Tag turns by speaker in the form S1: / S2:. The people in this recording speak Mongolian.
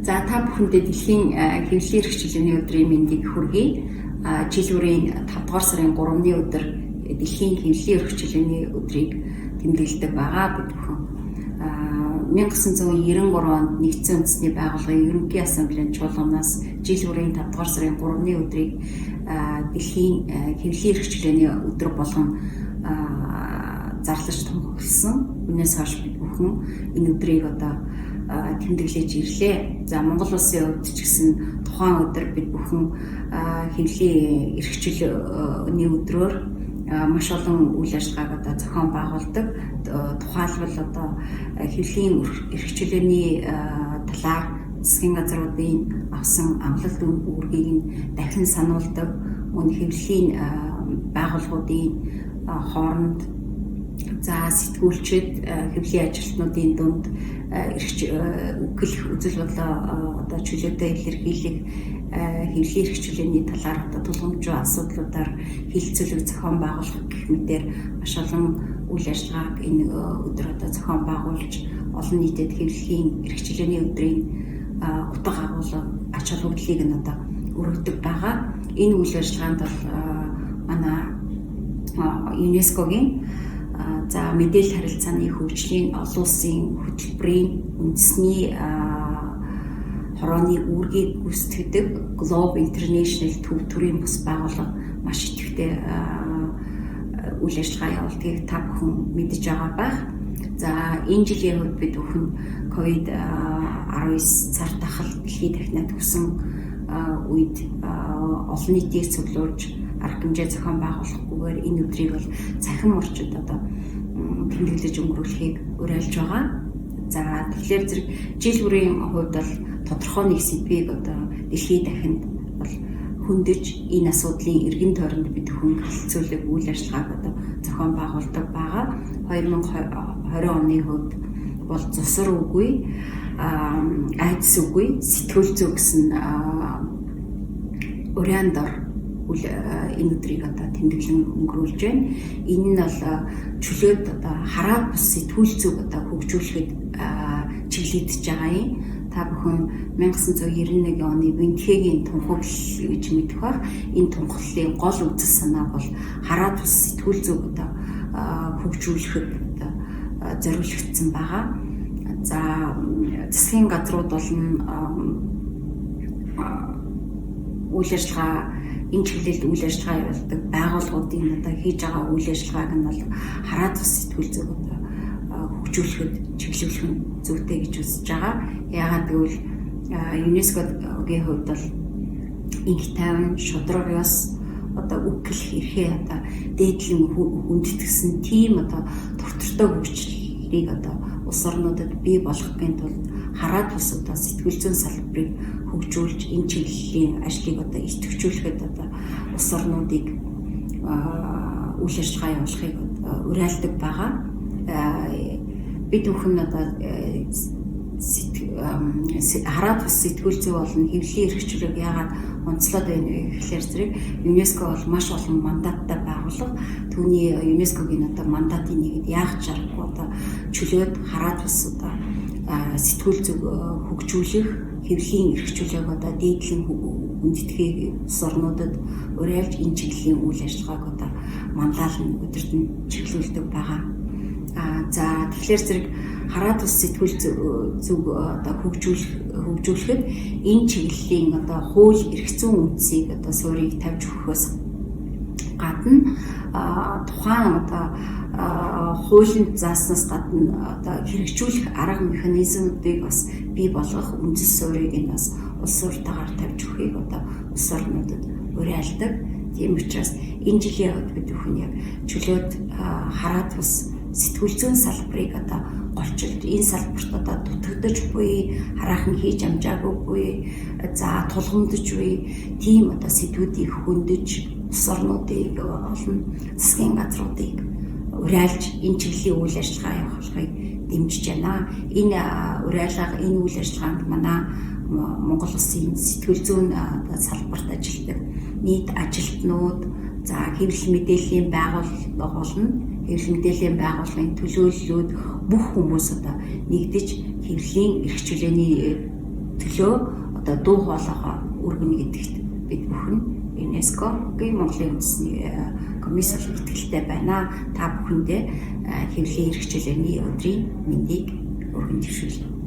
S1: За та бүхэндээ дэлхийн хэвлэлийн эрхчлэлийн өдрийн мэндийг хүргэе. Жил бүрийн 5 дугаар сарын 3-ны өдөр дэлхийн хэвлэлийн эрхчлэлийн өдрийг тэмдэглэдэг байгаа бид бүхэн. 1993 онд нэгдсэн үндэсний байгууллагын ерөнхий ассамблеийн чуулганаас жил бүрийн 5 дугаар сарын 3-ны өдрийг дэлхийн хэвлэлийн эрхчлэлийн өдөр болгон зарлаж томилсон. Үүнээс хойш бид бүхэн энэ өдрийг тэмдэглэж ирлээ. За Монгол улсын хувьд ч гэсэн тухайн өдөр бид бүхэн хэвлэлийн эрхчлөлийн өдрөөр маш олон үйл ажиллагааг зохион байгуулдаг. Тухайлбал хэвлэлийн эрхчлөөний талаар засгийн газруудын авсан амлалт үүргийг нь дахин сануулдаг. Мөн хэвлэлийн байгууллагуудын хооронд сэтгүүлчид хэвлэлийн ажилтнуудын дунд үхэл үзэл бодлоо чөлөөтэй илэрхийлэх хэвлэлийн эрхчлөөний талаар тулгамжгүй асуудлуудаар хилцүүлэг зохион байгуулах гэх мэтээр маш олон үйл ажиллагааг энэ өдөр зохион байгуулж олон нийтэд хэвлэлийн эрхчлөөний өдрийн утга агуулга ач холбогдлыг нь өргөдөг байгаа. Энэ үйл ажиллагаанд бол манай ЮНЕСКОгийн мэдээлэл харилцааны хөгжлийн олон улсын хөтөлбөрийн үндэсний хорооны үүргийг гүйцэтгэдэг Globe International төв төрийн бус байгууллага маш идэвхтэй үйл ажиллагаа явуулдгийг та бүхэн мэдэж байгаа байх. За энэ жилийн хувьд бид бүхэн COVID-19 цар тахал дэлхийд дахинаа төгсөн үед олон нийтийг цуглуулж арга хэмжээ зохион байгуулахгүйгээр энэ өдрийг бол цахим орчид тэмдэглэж өнгөрүүлэхийг уриалж байгаа. За тэгэхээр зэрэг жил бүрийн хувьд бол тодорхой нэг сэдвийг дэлхийд дахинд бол хөндөж энэ асуудлын эргэн тойронд бид хүн хилцүүлэг үйл ажиллагааг зохион байгуулдаг байгаа. 2020 оны хувьд бол зосор үгүй, айдас үгүй, сэтгүүл зүй гэсэн уриан дор энэ өдрийг тэмдэглэн өнгөрүүлж байна. Энэ нь бол чөлөөт хараад бус сэтгүүл зүйг хөгжүүлэхэд чиглэгдэж байгаа юм. Та бүхэн 1991 оны Винтхэгийн тунхаглал гэж мэдэх бах. Энэ тунхаглалын гол үзэл санаа бол хараад бус сэтгүүл зүйг хөгжүүлэхэд зориулагдсан байгаа. За засгийн газрууд болон үйл ажиллагаа энэ чиглэлд үйл ажиллагаа явуулдаг байгууллагуудын хийж байгаа үйл ажиллагааг нь бол хараад бус сэтгүүл зүйг хөгжүүлэхэд чиглүүлэх нь зүйтэй гэж үзэж байгаа. Яагаад гэвэл ЮНЕСКОгийн хувьд бол инх тайван, шудраг ёс үхэл эрхээ дээдлэн хүндэтгсэн тийм доктортой хөгжлийг улс орнуудад бий болгохын тулд хараад бус сэтгүүл зүйн салбарыг хөгжүүлж энэ чиглэлийн ажлыг идэвхжүүлэхэд улс орнуудыг үйл ажиллагаа явуулахыг уриалдаг байгаа. Бид бүхэн хараад бус сэтгүүл зүй болон хэвлэлийн эрхчлөлийг яагаад онцлоод байна вэ гэхээр зэрэг ЮНЕСКО бол маш олон мандаттай байгууллага. Түүний ЮНЕСКОгийн мандатын нэгэд яах чаргагүй чөлөөт хараад бус сэтгүүл зүйг хөгжүүлэх хэвлэлийн эрхчлөлийг дээдлэн хүндэтгэх улс орнуудад уриалж энэ чиглэлийн үйл ажиллагааг манлайлан өдөртөн чиглүүлдэг байгаа. За тэгэхээр зэрэг хараад бус сэтгүүл зүйг хөгжүүлэхэд энэ чиглэлийн хууль эрх зүйн үндсийг суурийг тавьж өгөхөөс гадна тухайн хуулинд зааснаас гадна хэрэгжүүлэх арга механизмуудыг бас бий болгох үндэс суурийг нь бас улс суртахаар тавьж өгөхийг улс орнуудад уриалдаг. Тийм учраас энэ жилийн хувьд бид бүхэн яг чөлөөт хараад бус сэтгүүл зүйн салбарыг голчилж энэ салбарт дутагдж буй, хараахан хийж амжаагүй, тулгамдж буй тийм сэдвүүдийг хөндөж улс орнуудыг олон засгийн газруудыг уриалж энэ чиглэлийн үйл ажиллагаа явуулахыг дэмжиж байна. Энэ уриалга, энэ үйл ажиллагаанд манай Монгол улсын сэтгүүл зүйн салбарт ажилладаг нийт ажилтнууд, хэвлэл мэдээллийн байгууллага болон хэвлэл мэдээллийн байгууллагын төлөөллүүд бүх хүмүүс нэгдэж хэвлэлийн эрхчлөөний төлөө одоо дуу хоолойгоо өргөнө гэдэгт бид бүхэн ЮНЕСКО-гийн Монголын үндэсний комиссар итгэлтэй байна. Та бүхэндээ хэвлэлийн эрх чөлөөний өдрийн мэндийг өргөн төвшүүлье.